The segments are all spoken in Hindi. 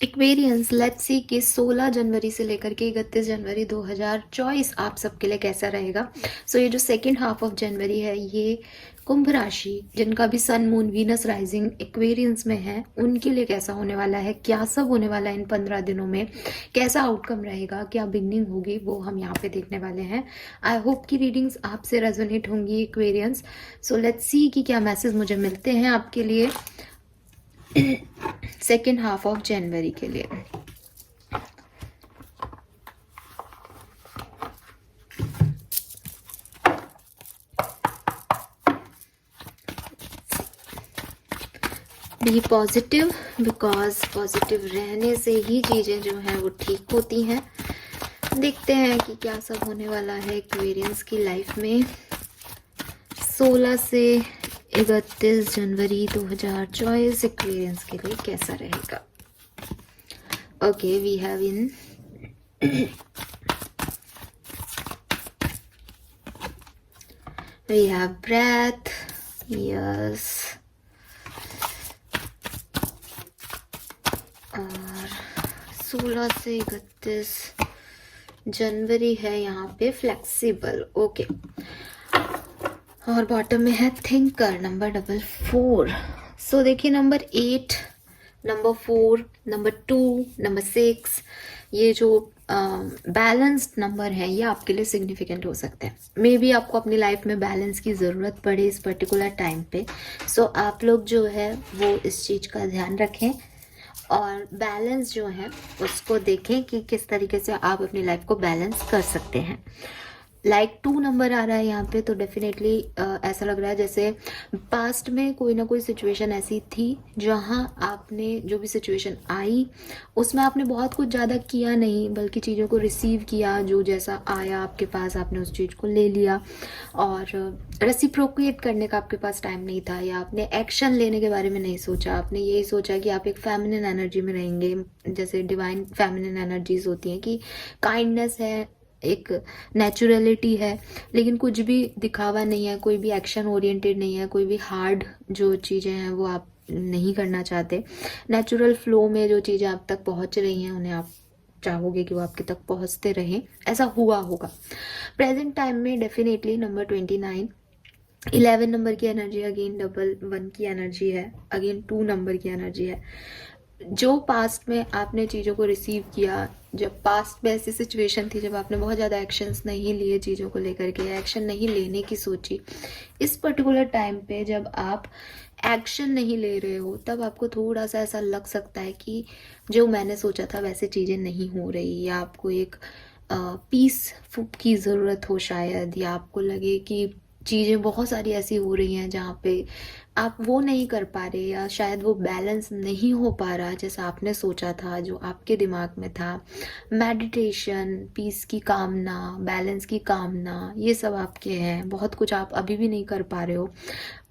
एक्वेरियंस, लेट्स सी कि 16 जनवरी से लेकर के 31 जनवरी 2024 आप सबके लिए कैसा रहेगा। ये जो सेकेंड हाफ ऑफ जनवरी है, ये कुंभ राशि जिनका भी sun moon Venus rising Aquarians में है उनके लिए कैसा होने वाला है, क्या सब होने वाला है इन 15 दिनों में, कैसा आउटकम रहेगा, क्या बिगनिंग होगी, वो हम यहाँ पे देखने वाले हैं। आई होप की रीडिंग्स आपसे रेजोनेट होंगी एक्वेरियंस। लेट्स सी कि क्या मैसेज मुझे मिलते हैं आपके लिए सेकेंड हाफ ऑफ जनवरी के लिए। बी पॉजिटिव, बिकॉज पॉजिटिव रहने से ही चीज़ें जो हैं वो ठीक होती हैं। देखते हैं कि क्या सब होने वाला है एक्वेरियंस की लाइफ में 16 से 31 जनवरी 2024 एक्वेरियंस के लिए कैसा रहेगा। Okay, we have in we have breath, yes, और 16 से 31 जनवरी है यहाँ पे फ्लेक्सिबल। ओके, और बॉटम में है थिंकर नंबर 4। देखिए नंबर 8, नंबर 4, नंबर 2, नंबर 6, ये जो बैलेंस्ड नंबर है ये आपके लिए सिग्निफिकेंट हो सकते हैं। मे बी आपको अपनी लाइफ में बैलेंस की ज़रूरत पड़े इस पर्टिकुलर टाइम पे। आप लोग जो है वो इस चीज़ का ध्यान रखें और बैलेंस जो है उसको देखें कि किस तरीके से आप अपनी लाइफ को बैलेंस कर सकते हैं। लाइक 2 नंबर आ रहा है यहाँ पे, तो डेफिनेटली ऐसा लग रहा है जैसे पास्ट में कोई ना कोई सिचुएशन ऐसी थी जहाँ आपने जो भी सिचुएशन आई उसमें आपने बहुत कुछ ज़्यादा किया नहीं, बल्कि चीज़ों को रिसीव किया, जो जैसा आया आपके पास आपने उस चीज़ को ले लिया और रेसिप्रोकेट करने का आपके पास टाइम नहीं था, या आपने एक्शन लेने के बारे में नहीं सोचा। आपने यही सोचा कि आप एक फेमिनिन एनर्जी में रहेंगे, जैसे डिवाइन फेमिनिन एनर्जीज होती हैं कि काइंडनेस है, एक नेचुरलिटी है, लेकिन कुछ भी दिखावा नहीं है, कोई भी एक्शन ओरिएंटेड नहीं है, कोई भी हार्ड जो चीज़ें हैं वो आप नहीं करना चाहते। नेचुरल फ्लो में जो चीज़ें आप तक पहुंच रही हैं उन्हें आप चाहोगे कि वो आपके तक पहुंचते रहें, ऐसा हुआ होगा। प्रेजेंट टाइम में डेफिनेटली नंबर 29, 11 नंबर की एनर्जी, अगेन डबल 1 की एनर्जी है, अगेन 2 नंबर की एनर्जी है। जो पास्ट में आपने चीज़ों को रिसीव किया, जब पास्ट में ऐसी सिचुएशन थी जब आपने बहुत ज़्यादा एक्शंस नहीं लिए चीज़ों को लेकर के, एक्शन नहीं लेने की सोची, इस पर्टिकुलर टाइम पे जब आप एक्शन नहीं ले रहे हो तब आपको थोड़ा सा ऐसा लग सकता है कि जो मैंने सोचा था वैसे चीज़ें नहीं हो रही, या आपको एक पीस की ज़रूरत हो शायद, या आपको लगे कि चीज़ें बहुत सारी ऐसी हो रही हैं जहाँ पे आप वो नहीं कर पा रहे, या शायद वो बैलेंस नहीं हो पा रहा जैसा आपने सोचा था, जो आपके दिमाग में था। मेडिटेशन, पीस की कामना, बैलेंस की कामना, ये सब आपके हैं। बहुत कुछ आप अभी भी नहीं कर पा रहे हो,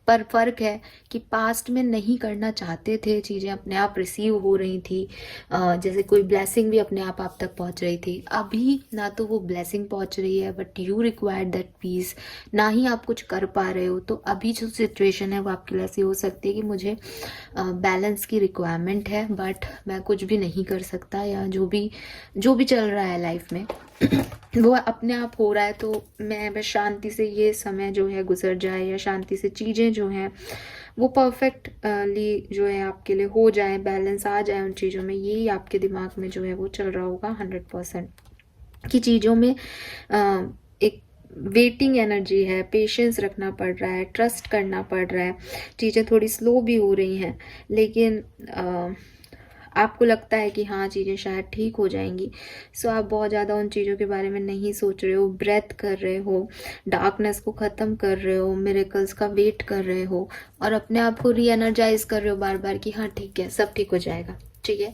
पर फर्क है कि पास्ट में नहीं करना चाहते थे, चीज़ें अपने आप रिसीव हो रही थी, जैसे कोई ब्लेसिंग भी अपने आप तक पहुंच रही थी। अभी ना तो वो ब्लेसिंग पहुंच रही है, but you require that peace, ना ही आप कुछ कर पा रहे हो। तो अभी जो सिचुएशन है वो आपके लिए ऐसी हो सकती है कि मुझे बैलेंस की रिक्वायरमेंट है, बट मैं कुछ भी नहीं कर सकता, या जो भी चल रहा है लाइफ में वो अपने आप हो रहा है, तो मैं बस शांति से ये समय जो है गुजर जाए, या शांति से चीज़ें जो हैं वो परफेक्टली जो है आपके लिए हो जाए, बैलेंस आ जाए उन चीज़ों में, यही आपके दिमाग में जो है वो चल रहा होगा 100%। कि चीज़ों में एक वेटिंग एनर्जी है, पेशेंस रखना पड़ रहा है, ट्रस्ट करना पड़ रहा है, चीज़ें थोड़ी स्लो भी हो रही हैं, लेकिन आपको लगता है कि हाँ चीज़ें शायद ठीक हो जाएंगी। आप बहुत ज़्यादा उन चीज़ों के बारे में नहीं सोच रहे हो, ब्रेथ कर रहे हो, डार्कनेस को ख़त्म कर रहे हो, मिरेकल्स का वेट कर रहे हो, और अपने आप को री एनर्जाइज कर रहे हो बार बार कि हाँ ठीक है, सब ठीक हो जाएगा। ठीक है,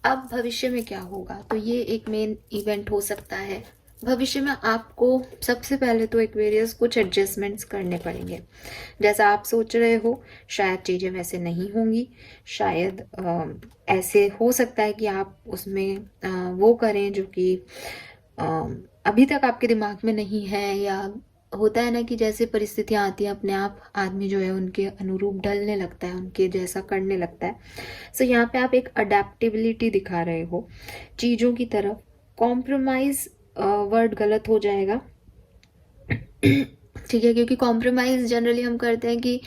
अब भविष्य में क्या होगा, तो ये एक मेन इवेंट हो सकता है। भविष्य में आपको सबसे पहले तो एक्वेरियस कुछ एडजस्टमेंट्स करने पड़ेंगे। जैसा आप सोच रहे हो शायद चीज़ें वैसे नहीं होंगी, शायद ऐसे हो सकता है कि आप उसमें वो करें जो कि अभी तक आपके दिमाग में नहीं है, या होता है ना कि जैसे परिस्थितियां आती हैं अपने आप आदमी जो है उनके अनुरूप ढलने लगता है, उनके जैसा करने लगता है। सो यहाँ पे आप एक अडेप्टेबिलिटी दिखा रहे हो चीज़ों की तरफ। कॉम्प्रोमाइज वर्ड गलत हो जाएगा, ठीक है, क्योंकि कॉम्प्रोमाइज जनरली हम करते हैं कि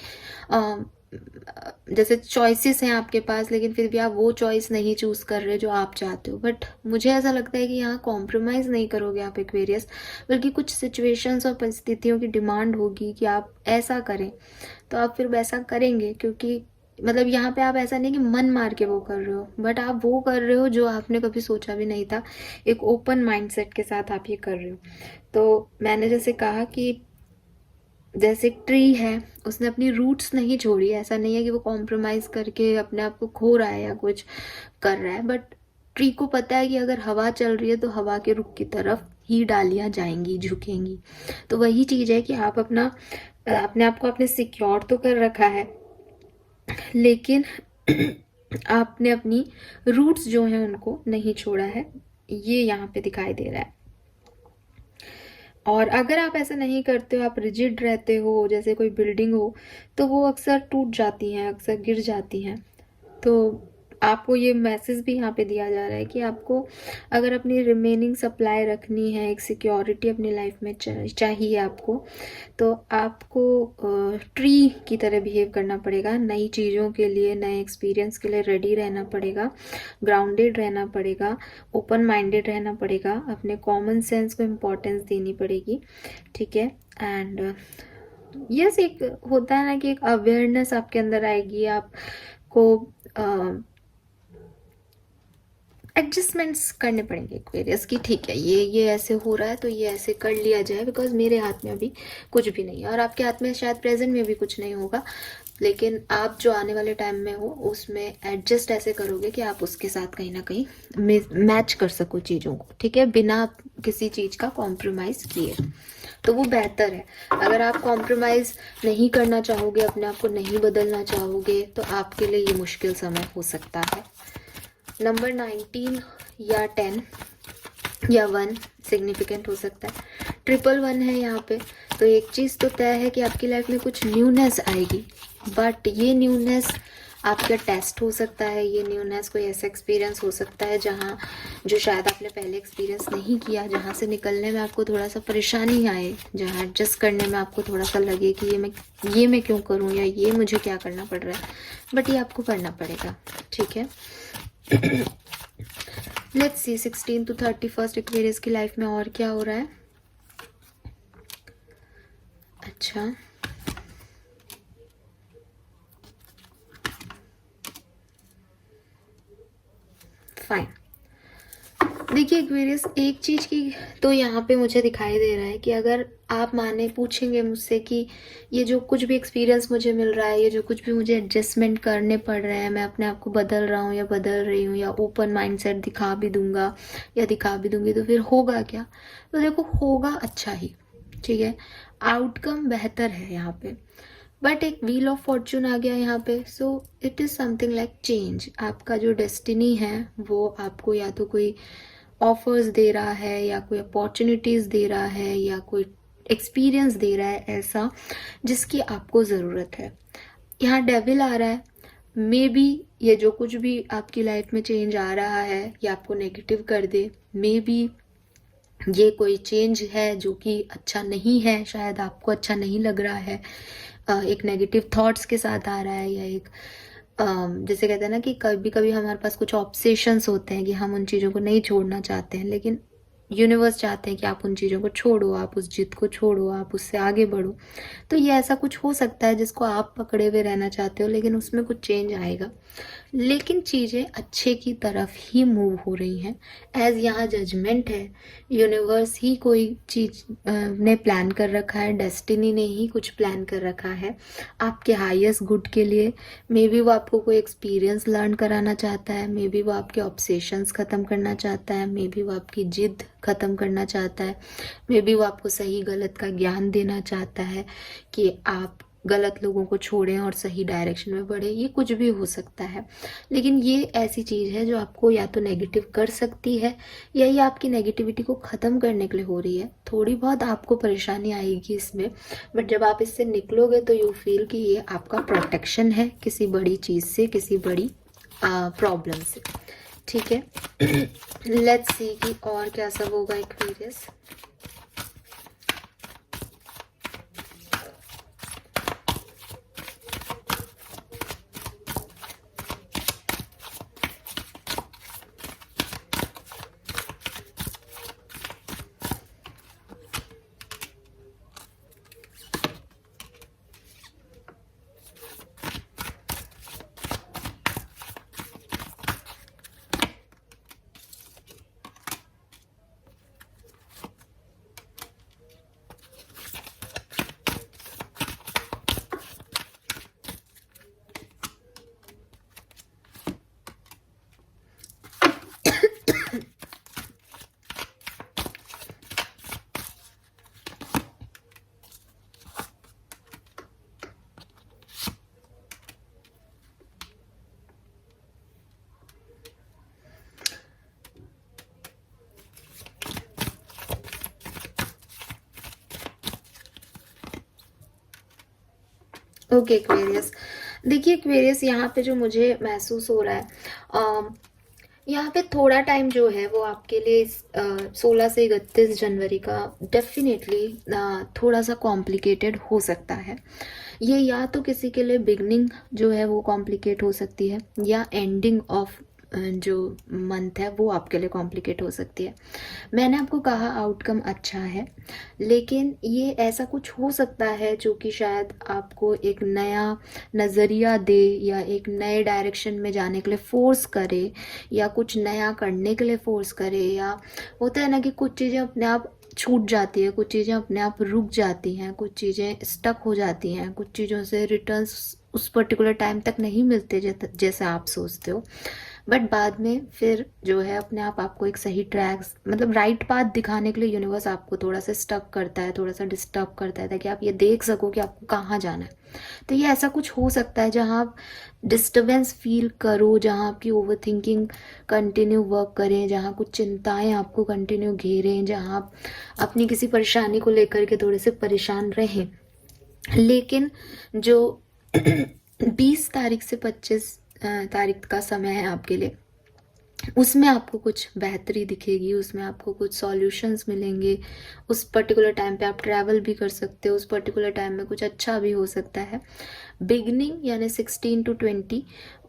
जैसे चॉइसेस हैं आपके पास, लेकिन फिर भी आप वो चॉइस नहीं चूज कर रहे जो आप चाहते हो। बट मुझे ऐसा लगता है कि यहाँ कॉम्प्रोमाइज नहीं करोगे आप एक्वेरियस, बल्कि कुछ सिचुएशंस और परिस्थितियों की डिमांड होगी कि आप ऐसा करें, तो आप फिर वैसा करेंगे। क्योंकि मतलब यहाँ पे आप ऐसा नहीं कि मन मार के वो कर रहे हो, बट आप वो कर रहे हो जो आपने कभी सोचा भी नहीं था। एक ओपन माइंडसेट के साथ आप ये कर रहे हो। तो मैंने जैसे कहा कि जैसे एक ट्री है, उसने अपनी रूट्स नहीं छोड़ी। ऐसा नहीं है कि वो कॉम्प्रोमाइज करके अपने आप को खो रहा है या कुछ कर रहा है, बट ट्री को पता है कि अगर हवा चल रही है तो हवा के रुख की तरफ ही डालियां जाएंगी, झुकेंगी। तो वही चीज है कि आप अपने आप को आपने सिक्योर तो कर रखा है, लेकिन आपने अपनी रूट्स जो हैं उनको नहीं छोड़ा है, ये यहाँ पे दिखाई दे रहा है। और अगर आप ऐसा नहीं करते हो, आप रिजिड रहते हो, जैसे कोई बिल्डिंग हो, तो वो अक्सर टूट जाती हैं, अक्सर गिर जाती हैं। तो आपको ये मैसेज भी यहाँ पे दिया जा रहा है कि आपको अगर अपनी रिमेनिंग सप्लाई रखनी है, एक सिक्योरिटी अपनी लाइफ में चाहिए आपको, तो आपको ट्री की तरह बिहेव करना पड़ेगा। नई चीज़ों के लिए, नए एक्सपीरियंस के लिए रेडी रहना पड़ेगा, ग्राउंडेड रहना पड़ेगा, ओपन माइंडेड रहना पड़ेगा, अपने कॉमन सेंस को इम्पोर्टेंस देनी पड़ेगी, ठीक है। एंड यस, एक होता है ना कि एक अवेयरनेस आपके अंदर आएगी, आपको एडजस्टमेंट्स करने पड़ेंगे एक्वेरियस की, ठीक है, ये ऐसे हो रहा है तो ये ऐसे कर लिया जाए, बिकॉज मेरे हाथ में अभी कुछ भी नहीं है और आपके हाथ में शायद प्रेजेंट में भी कुछ नहीं होगा, लेकिन आप जो आने वाले टाइम में हो उसमें एडजस्ट ऐसे करोगे कि आप उसके साथ कहीं ना कहीं मैच कर सको चीज़ों को, ठीक है, बिना किसी चीज़ का कॉम्प्रोमाइज़ किए। तो वो बेहतर है। अगर आप कॉम्प्रोमाइज़ नहीं करना चाहोगे, अपने आप को नहीं बदलना चाहोगे, तो आपके लिए ये मुश्किल समय हो सकता है। नंबर 19 या 10 या 1 सिग्निफिकेंट हो सकता है। 111 है यहाँ पे, तो एक चीज़ तो तय है कि आपकी लाइफ में कुछ न्यूनेस आएगी, बट ये न्यूनेस आपका टेस्ट हो सकता है। ये न्यूनेस कोई ऐसा एक्सपीरियंस हो सकता है जहाँ जो शायद आपने पहले एक्सपीरियंस नहीं किया, जहाँ से निकलने में आपको थोड़ा सा परेशानी आए, जहाँ एडजस्ट करने में आपको थोड़ा सा लगे कि ये मैं क्यों करूँ या ये मुझे क्या करना पड़ रहा है, बट ये आपको करना पड़ेगा, ठीक है। लेट्स सी 16 to 31 एक्वेरियस की लाइफ में और क्या हो रहा है। अच्छा, फाइन। देखिए एक्वेरियस, एक चीज की तो यहाँ पे मुझे दिखाई दे रहा है कि अगर आप पूछेंगे मुझसे कि ये जो कुछ भी एक्सपीरियंस मुझे मिल रहा है, ये जो कुछ भी मुझे एडजस्टमेंट करने पड़ रहे हैं, मैं अपने आप को बदल रहा हूँ या बदल रही हूँ या ओपन माइंडसेट दिखा भी दूंगा या दिखा भी दूंगी, तो फिर होगा क्या? तो देखो, होगा अच्छा ही, ठीक है, आउटकम बेहतर है यहाँ पे, बट एक व्हील ऑफ फॉर्चून आ गया यहाँ पे। So it is something like change. आपका जो डेस्टिनी है वो आपको या तो कोई ऑफर्स दे रहा है या कोई अपॉर्चुनिटीज़ दे रहा है या कोई एक्सपीरियंस दे रहा है ऐसा जिसकी आपको ज़रूरत है। यहाँ डेविल आ रहा है, मे बी ये जो कुछ भी आपकी लाइफ में चेंज आ रहा है ये आपको नेगेटिव कर दे, मे बी ये कोई चेंज है जो कि अच्छा नहीं है, शायद आपको अच्छा नहीं लग रहा है, एक नेगेटिव थॉट्स के साथ आ रहा है, या एक जैसे कहते हैं ना कि कभी कभी हमारे पास कुछ ऑब्सेशंस होते हैं कि हम उन चीज़ों को नहीं छोड़ना चाहते हैं, लेकिन यूनिवर्स चाहते हैं कि आप उन चीज़ों को छोड़ो, आप उस जिद को छोड़ो, आप उससे आगे बढ़ो। तो ये ऐसा कुछ हो सकता है जिसको आप पकड़े हुए रहना चाहते हो, लेकिन उसमें कुछ चेंज आएगा, लेकिन चीज़ें अच्छे की तरफ ही मूव हो रही हैं। एज यहाँ जजमेंट है, यूनिवर्स ही कोई चीज़ ने प्लान कर रखा है, डेस्टिनी ने ही कुछ प्लान कर रखा है आपके हाईएस्ट गुड के लिए। मे बी वो आपको कोई एक्सपीरियंस लर्न कराना चाहता है, मे बी वो आपके ऑब्सेशंस ख़त्म करना चाहता है, मे बी वो आपकी जिद ख़त्म करना चाहता है, मे बी वो आपको सही गलत का ज्ञान देना चाहता है कि आप गलत लोगों को छोड़ें और सही डायरेक्शन में बढ़े, ये कुछ भी हो सकता है। लेकिन ये ऐसी चीज़ है जो आपको या तो नेगेटिव कर सकती है या ये आपकी नेगेटिविटी को ख़त्म करने के लिए हो रही है। थोड़ी बहुत आपको परेशानी आएगी इसमें, बट जब आप इससे निकलोगे तो यू फील कि ये आपका प्रोटेक्शन है किसी बड़ी चीज़ से, किसी बड़ी प्रॉब्लम से। ठीक है, लेट्स सी कि और क्या सब होगा एक्वेरियस। ओके एक्वेरियस, देखिए एक्वेरियस, यहाँ पे जो मुझे महसूस हो रहा है, यहाँ पे थोड़ा टाइम जो है वो आपके लिए 16 से 31 जनवरी का डेफिनेटली थोड़ा सा कॉम्प्लिकेटेड हो सकता है। ये या तो किसी के लिए बिगनिंग जो है वो कॉम्प्लिकेट हो सकती है, या एंडिंग ऑफ जो मंथ है वो आपके लिए कॉम्प्लिकेट हो सकती है। मैंने आपको कहा आउटकम अच्छा है, लेकिन ये ऐसा कुछ हो सकता है जो कि शायद आपको एक नया नज़रिया दे, या एक नए डायरेक्शन में जाने के लिए फोर्स करे, या कुछ नया करने के लिए फोर्स करे। या होता है ना कि कुछ चीज़ें अपने आप छूट जाती है, कुछ चीज़ें अपने आप रुक जाती हैं, कुछ चीज़ें स्टक हो जाती हैं, कुछ चीज़ों से रिटर्न्स उस पर्टिकुलर टाइम तक नहीं मिलते जैसे आप सोचते हो, बट बाद में फिर जो है अपने आप आपको एक सही ट्रैक, मतलब राइट पाथ दिखाने के लिए यूनिवर्स आपको थोड़ा सा स्टक करता है, थोड़ा सा डिस्टर्ब करता है, ताकि आप ये देख सको कि आपको कहाँ जाना है। तो ये ऐसा कुछ हो सकता है जहाँ आप डिस्टर्बेंस फील करो, जहाँ आपकी ओवर थिंकिंग कंटिन्यू वर्क करें, जहाँ कुछ चिंताएं आपको कंटिन्यू घेरें, जहाँ आप अपनी किसी परेशानी को लेकर के थोड़े से परेशान रहें। लेकिन जो 20 तारीख से 25 तारीख का समय है आपके लिए, उसमें आपको कुछ बेहतरी दिखेगी, उसमें आपको कुछ सॉल्यूशंस मिलेंगे। उस पर्टिकुलर टाइम पे आप ट्रैवल भी कर सकते हो, उस पर्टिकुलर टाइम में कुछ अच्छा भी हो सकता है। बिगनिंग यानी 16 to 20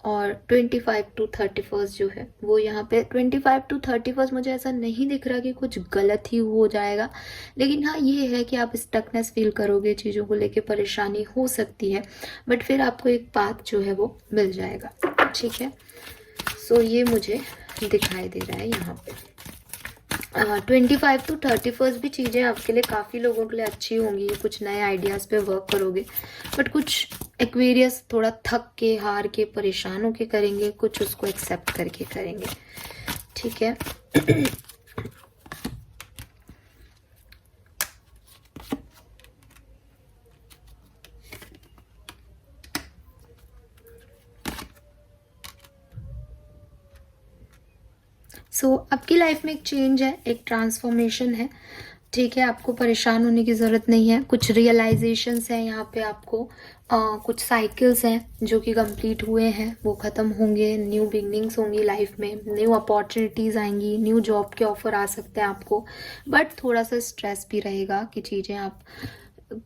और 25 to 31 जो है वो यहाँ पे 25 to 31 मुझे ऐसा नहीं दिख रहा कि कुछ गलत ही हो जाएगा, लेकिन हाँ ये है कि आप स्टकनेस फील करोगे, चीज़ों को लेके परेशानी हो सकती है, बट फिर आपको एक पाथ जो है वो मिल जाएगा। ठीक है, सो ये मुझे दिखाई दे रहा है यहाँ पे। 25 to 31 भी चीज़ें आपके लिए काफ़ी लोगों के लिए अच्छी होंगी, कुछ नए आइडियाज़ पे वर्क करोगे, बट कुछ एक्वेरियस थोड़ा थक के, हार के, परेशान होके करेंगे, कुछ उसको एक्सेप्ट करके करेंगे। ठीक है, सो आपकी लाइफ में एक चेंज है, एक ट्रांसफॉर्मेशन है। ठीक है, आपको परेशान होने की ज़रूरत नहीं है। कुछ रियलाइजेशंस हैं यहाँ पे आपको, कुछ साइकिल्स हैं जो कि कंप्लीट हुए हैं, वो ख़त्म होंगे, न्यू बिगनिंग्स होंगी लाइफ में, न्यू अपॉर्चुनिटीज़ आएंगी, न्यू जॉब के ऑफर आ सकते हैं आपको, बट थोड़ा सा स्ट्रेस भी रहेगा कि चीज़ें आप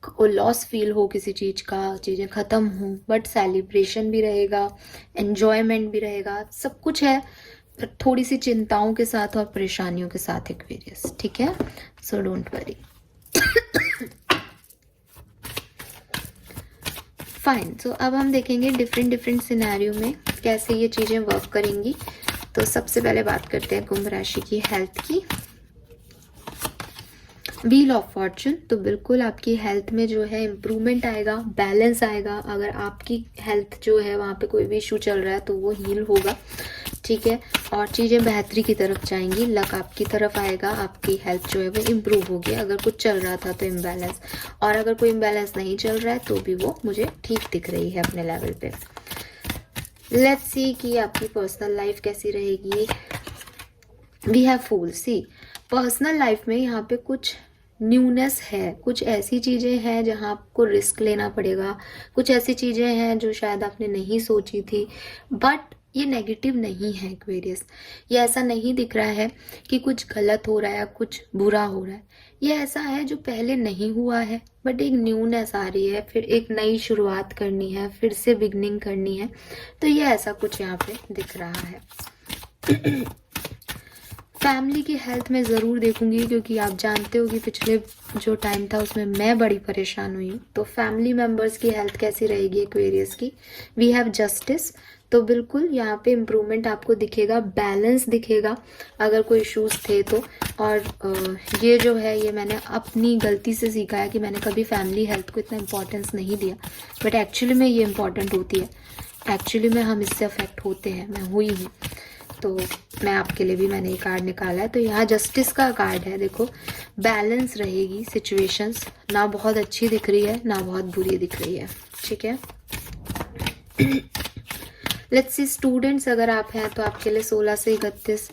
को लॉस फील हो किसी चीज़ का, चीज़ें ख़त्म हो, बट सेलिब्रेशन भी रहेगा, एन्जॉयमेंट भी रहेगा, सब कुछ है, थोड़ी सी चिंताओं के साथ और परेशानियों के साथ एक्वेरियस। ठीक है, सो डोंट वरी। फाइन, सो अब हम देखेंगे डिफरेंट सिनेरियो में कैसे ये चीज़ें वर्क करेंगी। तो सबसे पहले बात करते हैं कुंभ राशि की हेल्थ की। व्हील ऑफ फॉर्चून, तो बिल्कुल आपकी हेल्थ में जो है इम्प्रूवमेंट आएगा, बैलेंस आएगा। अगर आपकी हेल्थ जो है वहाँ पे कोई भी इशू चल रहा है तो वो हील होगा। ठीक है, और चीज़ें बेहतरी की तरफ जाएंगी, लक आपकी तरफ आएगा, आपकी हेल्थ जो है वो इम्प्रूव होगी अगर कुछ चल रहा था तो इम्बैलेंस, और अगर कोई इम्बैलेंस नहीं चल रहा है तो भी वो मुझे ठीक दिख रही है अपने लेवल पे। लेट्स सी कि आपकी पर्सनल लाइफ कैसी रहेगी। We have fool. See personal life में यहाँ पे कुछ न्यूनेस है, कुछ ऐसी चीज़ें हैं जहाँ आपको रिस्क लेना पड़ेगा, कुछ ऐसी चीज़ें हैं जो शायद आपने नहीं सोची थी, बट ये नेगेटिव नहीं है एक्वेरियस। ये ऐसा नहीं दिख रहा है कि कुछ गलत हो रहा है, कुछ बुरा हो रहा है। ये ऐसा है जो पहले नहीं हुआ है, बट एक न्यूनेस आ रही है, फिर एक नई शुरुआत करनी है, फिर से बिगनिंग करनी है, तो ये ऐसा कुछ यहाँ पे दिख रहा है। फैमिली की हेल्थ में ज़रूर देखूंगी, क्योंकि आप जानते हो कि पिछले जो टाइम था उसमें मैं बड़ी परेशान हुई हूँ। तो फैमिली मेम्बर्स की हेल्थ कैसी रहेगी एक्वेरियस की। वी हैव जस्टिस, तो बिल्कुल यहाँ पे इम्प्रूवमेंट आपको दिखेगा, बैलेंस दिखेगा अगर कोई इश्यूज थे तो। और ये जो है ये मैंने अपनी गलती से सीखा है कि मैंने कभी फैमिली हेल्थ को इतना इम्पोर्टेंस नहीं दिया, बट एक्चुअली में ये इम्पोर्टेंट होती है, एक्चुअली में हम इससे अफेक्ट होते हैं, मैं हुई हूँ। तो मैं आपके लिए भी मैंने ये कार्ड निकाला है, तो यहाँ जस्टिस का कार्ड है। देखो बैलेंस रहेगी सिचुएशंस, ना बहुत अच्छी दिख रही है ना बहुत बुरी दिख रही है, ठीक है। लेट्स सी स्टूडेंट्स अगर आप हैं तो आपके लिए 16 से 31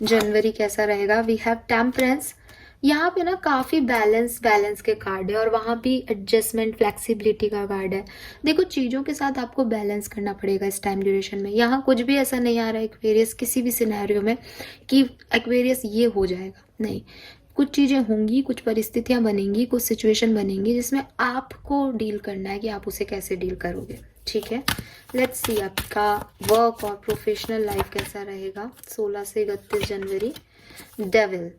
जनवरी कैसा रहेगा। We have temperance. यहाँ पे ना काफ़ी बैलेंस के कार्ड है, और वहाँ भी एडजस्टमेंट फ्लेक्सिबिलिटी का कार्ड है। देखो चीज़ों के साथ आपको बैलेंस करना पड़ेगा इस टाइम ड्यूरेशन में। यहाँ कुछ भी ऐसा नहीं आ रहा है एक्वेरियस किसी भी सिनेरियो में कि एक्वेरियस ये हो जाएगा, नहीं। कुछ चीज़ें होंगी, कुछ परिस्थितियाँ बनेंगी, कुछ सिचुएशन बनेंगी जिसमें आपको डील करना है कि आप उसे कैसे डील करोगे, ठीक है। लेट्स सी आपका वर्क और प्रोफेशनल लाइफ कैसा रहेगा 16 से 31 जनवरी। डेविल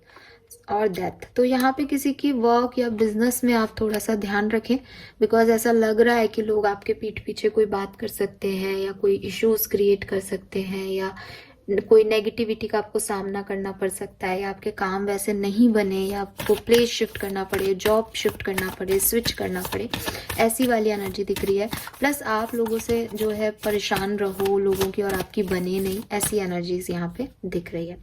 और डेथ। तो यहाँ पे किसी की वर्क या बिजनेस में आप थोड़ा सा ध्यान रखें, बिकॉज ऐसा लग रहा है कि लोग आपके पीठ पीछे कोई बात कर सकते हैं या कोई इश्यूज क्रिएट कर सकते हैं, या कोई नेगेटिविटी का आपको सामना करना पड़ सकता है, या आपके काम वैसे नहीं बने, या आपको प्लेस शिफ्ट करना पड़े, जॉब शिफ्ट करना पड़े, स्विच करना पड़े, ऐसी वाली एनर्जी दिख रही है। प्लस आप लोगों से जो है परेशान रहो लोगों की और आपकी बने नहीं, ऐसी एनर्जीज यहाँ पे दिख रही है।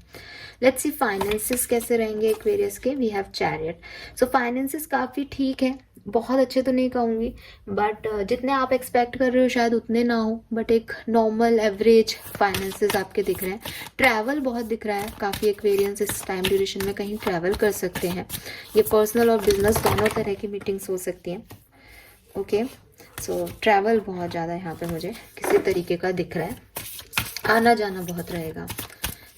लेट्स सी फाइनेंसेस कैसे रहेंगे एक्वेरियस के। We have chariot. So finances काफ़ी ठीक है, बहुत अच्छे तो नहीं कहूँगी, बट जितने आप एक्सपेक्ट कर रहे हो शायद उतने ना हो, बट एक नॉर्मल एवरेज फाइनेंसेस आपके दिख रहे हैं। ट्रैवल बहुत दिख रहा है, काफ़ी एक्वेरियंस इस टाइम ड्यूरेशन में कहीं ट्रैवल कर सकते हैं। ये पर्सनल और बिजनेस दोनों तरह की मीटिंग्स हो सकती हैं, ओके। सो ट्रैवल बहुत ज़्यादा यहाँ पे मुझे किसी तरीके का दिख रहा है, आना जाना बहुत रहेगा।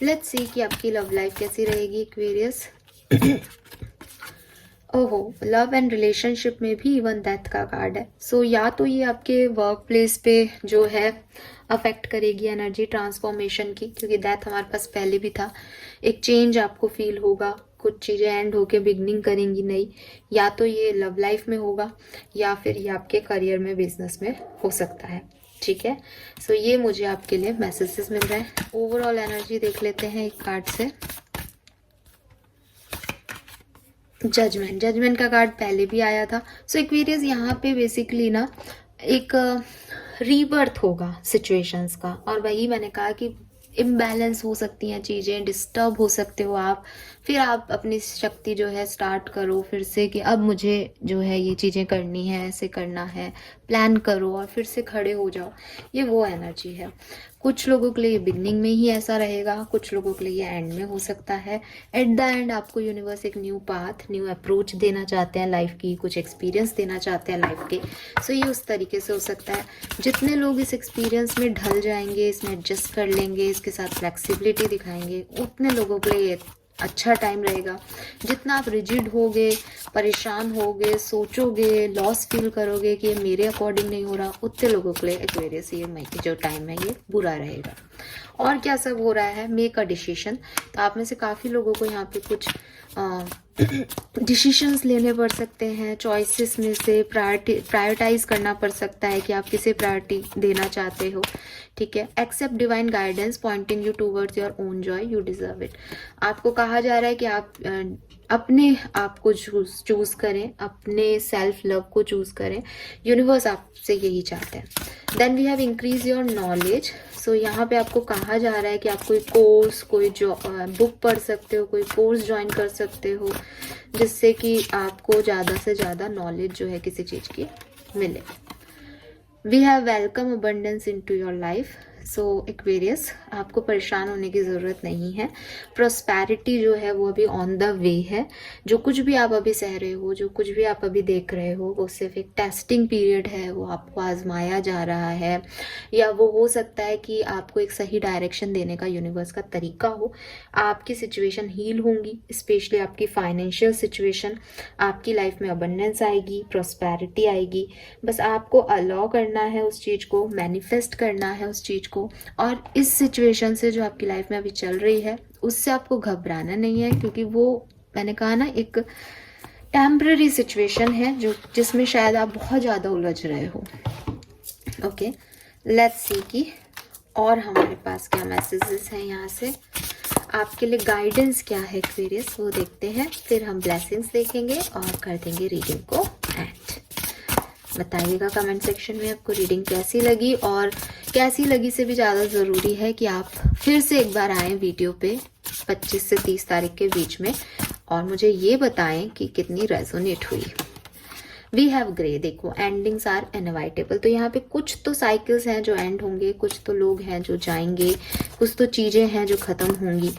लेट्स सी कि आपकी लव लाइफ कैसी रहेगी एक्वेरियस। ओहो, लव एंड रिलेशनशिप में भी इवन डेथ का कार्ड है। सो या तो ये आपके वर्क प्लेस पे जो है अफेक्ट करेगी एनर्जी ट्रांसफॉर्मेशन की, क्योंकि डेथ हमारे पास पहले भी था। एक चेंज आपको फील होगा, कुछ चीज़ें एंड होके बिगनिंग करेंगी नई। या तो ये लव लाइफ में होगा या फिर ये आपके करियर में, बिजनेस में हो सकता है, ठीक है। सो ये मुझे आपके लिए मैसेजेस मिल रहे हैं। ओवरऑल एनर्जी देख लेते हैं एक कार्ड से। जजमेंट का कार्ड पहले भी आया था। सो एक्वेरियस यहाँ पे बेसिकली ना एक रीबर्थ होगा सिचुएशंस का, और वही मैंने कहा कि इम्बैलेंस हो सकती हैं चीज़ें, डिस्टर्ब हो सकते हो आप, फिर आप अपनी शक्ति जो है स्टार्ट करो फिर से कि अब मुझे जो है ये चीज़ें करनी है, ऐसे करना है, प्लान करो और फिर से खड़े हो जाओ। ये वो एनर्जी है। कुछ लोगों के लिए ये बिगनिंग में ही ऐसा रहेगा, कुछ लोगों के लिए ये एंड में हो सकता है। एट द एंड आपको यूनिवर्स एक न्यू पाथ, न्यू अप्रोच देना चाहते हैं लाइफ की, कुछ एक्सपीरियंस देना चाहते हैं लाइफ के। सो ये उस तरीके से हो सकता है। जितने लोग इस एक्सपीरियंस में ढल जाएंगे, इसमें एडजस्ट कर लेंगे, इसके साथ फ्लेक्सिबिलिटी दिखाएंगे, उतने लोगों के लिए अच्छा टाइम रहेगा। जितना आप रिजिड होगे, परेशान होगे, सोचोगे, लॉस फील करोगे कि ये मेरे अकॉर्डिंग नहीं हो रहा, उतने लोगों के लिए एक्वेरियस ये मई की जो टाइम है ये बुरा रहेगा। और क्या सब हो रहा है, मेक अ डिसीजन। तो आप में से काफ़ी लोगों को यहाँ पे कुछ डिसीशंस लेने पड़ सकते हैं, चॉइसेस में से प्रायोरिटाइज करना पड़ सकता है कि आप किसे प्रायोरिटी देना चाहते हो, ठीक है। Accept divine guidance pointing you towards your own joy, you deserve it. आपको कहा जा रहा है कि आप अपने आप को चूज करें, अपने सेल्फ लव को चूज करें। यूनिवर्स आपसे यही चाहते हैं। Then we have increase your knowledge. So यहाँ पे आपको कहा जा रहा है कि आप कोई कोर्स, कोई बुक पढ़ सकते हो, कोई कोर्स ज्वाइन कर सकते हो, जिससे कि आपको ज़्यादा से ज़्यादा नॉलेज जो है किसी चीज़ की मिले। We have welcome abundance into your life. So Aquarius, आपको परेशान होने की ज़रूरत नहीं है। प्रॉस्पेरिटी जो है वो अभी ऑन द वे है। जो कुछ भी आप अभी सह रहे हो, जो कुछ भी आप अभी देख रहे हो, वो सिर्फ एक टेस्टिंग पीरियड है, वो आपको आजमाया जा रहा है, या वो हो सकता है कि आपको एक सही डायरेक्शन देने का यूनिवर्स का तरीका हो। आपकी सिचुएशन हील होंगी, स्पेशली आपकी फाइनेंशियल सिचुएशन, आपकी लाइफ में अबंडेंस आएगी, प्रॉस्पेरिटी आएगी। बस आपको अलाउ करना है उस चीज़ को, मैनिफेस्ट करना है उस चीज़ को। और इस सिचुएशन से जो आपकी लाइफ में अभी चल रही है, उससे आपको घबराना नहीं है, क्योंकि वो मैंने कहा ना, एक टेम्पररी सिचुएशन है जो जिसमें शायद आप बहुत ज़्यादा उलझ रहे हो। ओके, लेट्स सी कि और हमारे पास क्या मैसेजेस हैं यहाँ से, आपके लिए गाइडेंस क्या है एक्वेरियस, वो देखते हैं। फिर हम ब्लेसिंग्स देखेंगे और कर देंगे रीडिंग को एंड। बताइएगा कमेंट सेक्शन में आपको रीडिंग कैसी लगी, और कैसी लगी से भी ज़्यादा ज़रूरी है कि आप फिर से एक बार आएँ वीडियो पे 25 से 30 तारीख के बीच में, और मुझे ये बताएं कि कितनी रेजोनेट हुई। वी हैव ग्रे, देखो एंडिंग्स आर इनएविटेबल। तो यहाँ पे कुछ तो साइकिल्स हैं जो एंड होंगे, कुछ तो लोग हैं जो जाएंगे, कुछ तो चीज़ें हैं जो ख़त्म होंगी।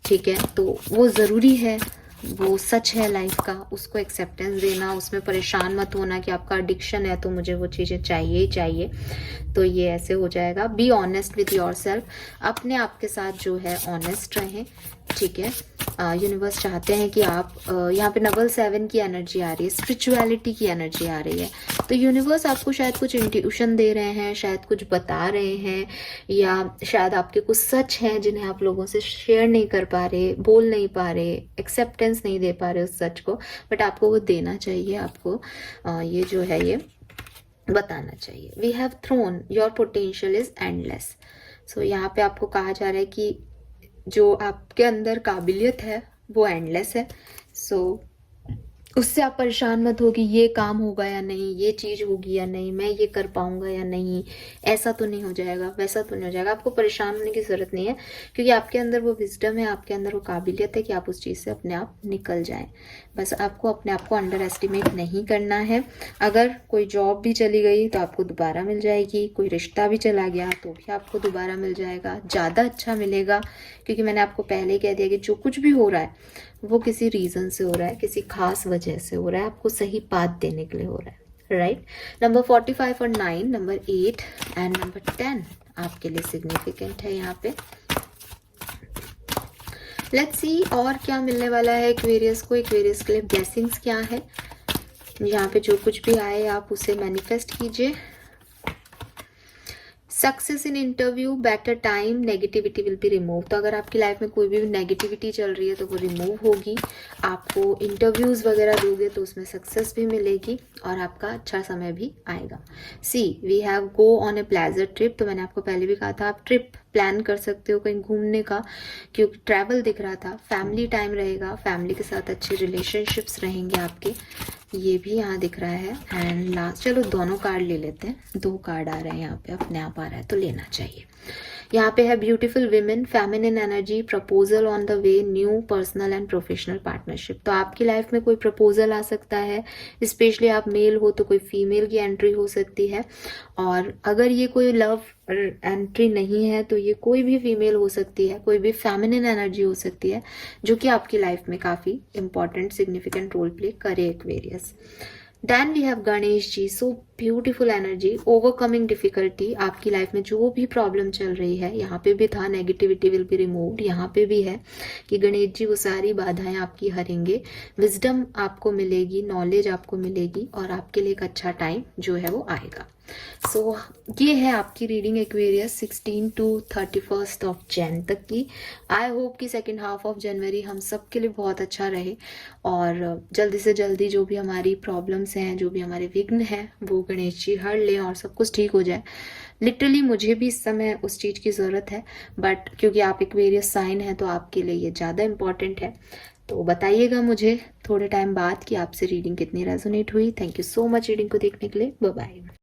ठीक है, तो वो ज़रूरी है, वो सच है लाइफ का, उसको एक्सेप्टेंस देना, उसमें परेशान मत होना कि आपका एडिक्शन है तो मुझे वो चीज़ें चाहिए ही चाहिए, तो ये ऐसे हो जाएगा। Be honest with your self, अपने आप के साथ जो है ऑनेस्ट रहें। ठीक है, यूनिवर्स चाहते हैं कि आप यहाँ पे नंबर 7 की एनर्जी आ रही है, स्पिरिचुअलिटी की एनर्जी आ रही है। तो यूनिवर्स आपको शायद कुछ इंट्यूशन दे रहे हैं, शायद कुछ बता रहे हैं, या शायद आपके कुछ सच हैं जिन्हें आप लोगों से शेयर नहीं कर पा रहे, बोल नहीं पा रहे, एक्सेप्टेंस नहीं दे पा रहे उस सच को, बट आपको वो देना चाहिए। आपको ये जो है ये बताना चाहिए। We have thrown, your potential is endless. So यहाँ पे आपको कहा जा रहा है कि जो आपके अंदर काबिलियत है वो एंडलेस है। सो उससे आप परेशान मत हो कि ये काम होगा या नहीं, ये चीज़ होगी या नहीं, मैं ये कर पाऊंगा या नहीं, ऐसा तो नहीं हो जाएगा, वैसा तो नहीं हो जाएगा। आपको परेशान होने की ज़रूरत नहीं है, क्योंकि आपके अंदर वो विजडम है, आपके अंदर वो काबिलियत है कि आप उस चीज़ से अपने आप निकल जाएं। बस आपको अपने आप को अंडर एस्टिमेट नहीं करना है। अगर कोई जॉब भी चली गई तो आपको दोबारा मिल जाएगी, कोई रिश्ता भी चला गया तो भी आपको दोबारा मिल जाएगा, ज़्यादा अच्छा मिलेगा। क्योंकि मैंने आपको पहले ही कह दिया कि जो कुछ भी हो रहा है वो किसी रीज़न से हो रहा है, किसी खास वजह से हो रहा है, आपको सही पाथ देने के लिए हो रहा है। राइट, नंबर 45 और 9, नंबर 8 एंड नंबर 10 आपके लिए सिग्निफिकेंट है यहाँ पे। लेट्स सी और क्या मिलने वाला है एक्वेरियस को। एक्वेरियस के लिए ब्लेसिंग्स क्या है, यहाँ पे जो कुछ भी आए आप उसे मैनिफेस्ट कीजिए। Success in interview, better time, negativity will be remove. तो अगर आपकी लाइफ में कोई भी नेगेटिविटी चल रही है तो वो रिमूव होगी। आपको इंटरव्यूज़ वगैरह दोगे तो उसमें सक्सेस भी मिलेगी और आपका अच्छा समय भी आएगा। See, we have go on a pleasure trip. तो मैंने आपको पहले भी कहा था आप ट्रिप प्लान कर सकते हो कहीं घूमने का, क्योंकि ट्रैवल दिख रहा था। फैमिली टाइम रहेगा, फैमिली के साथ अच्छे रिलेशनशिप्स रहेंगे आपके, ये भी यहाँ दिख रहा है। एंड लास्ट, चलो दोनों कार्ड ले लेते हैं, 2 कार्ड आ रहे हैं यहाँ पे, अपने आप आ रहा है तो लेना चाहिए। यहाँ पे है beautiful women, feminine energy, proposal on the way, new personal and professional partnership. तो आपकी लाइफ में कोई प्रपोजल आ सकता है, स्पेशली आप मेल हो तो कोई फीमेल की एंट्री हो सकती है। और अगर ये कोई लव एंट्री नहीं है तो ये कोई भी फीमेल हो सकती है, कोई भी फेमिनिन एनर्जी हो सकती है जो कि आपकी लाइफ में काफ़ी इंपॉर्टेंट सिग्निफिकेंट रोल प्ले करे Aquarius. Then we have Ganesh ji, so beautiful energy, overcoming difficulty. आपकी लाइफ में जो भी प्रॉब्लम चल रही है, यहाँ पे भी था नेगेटिविटी विल बी रिमूव्ड, यहाँ पे भी है कि गणेश जी वो सारी बाधाएं आपकी हरेंगे, विजडम आपको मिलेगी, नॉलेज आपको मिलेगी और आपके लिए एक अच्छा टाइम जो है वो आएगा। सो ये है आपकी reading Aquarius 16 to 31 of Jain तक की। आई होप कि सेकेंड हाफ ऑफ जनवरी हम सब के लिए बहुत अच्छा रहे और जल्दी से जल्दी जो भी हमारी प्रॉब्लम्स हैं, जो भी हमारे विघ्न हैं, वो गणेश जी हर लें और सब कुछ ठीक हो जाए। लिटरली मुझे भी इस समय उस चीज़ की ज़रूरत है, बट क्योंकि आप एक्वेरियस साइन है तो आपके लिए ये ज़्यादा इम्पॉर्टेंट है। तो बताइएगा मुझे थोड़े टाइम बाद कि आपसे रीडिंग कितनी रेजोनेट हुई। Thank you so much reading को देखने के लिए। Bye bye.